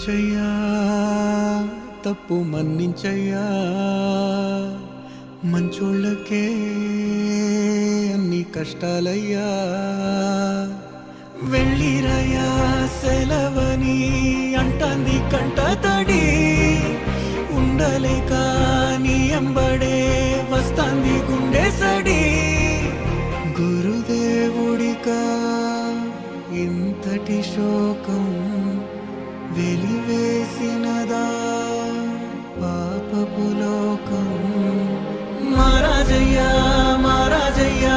క్షమించయ్యా, తప్పు మన్నించయ్యా, మంచోళ్ళకే అన్ని కష్టాలయ్యా. వెళ్ళిరయ్యా సెలవని అంటాంది కంట తడి, ఉండలేక నీ ఎంబడే వస్తాంది గుండె సడి. గురుదేవుడికా ఇంతటి శోకం వెలివేసినదా పాపపు లోకం. మహారాజయ్యా మహారాజయ్యా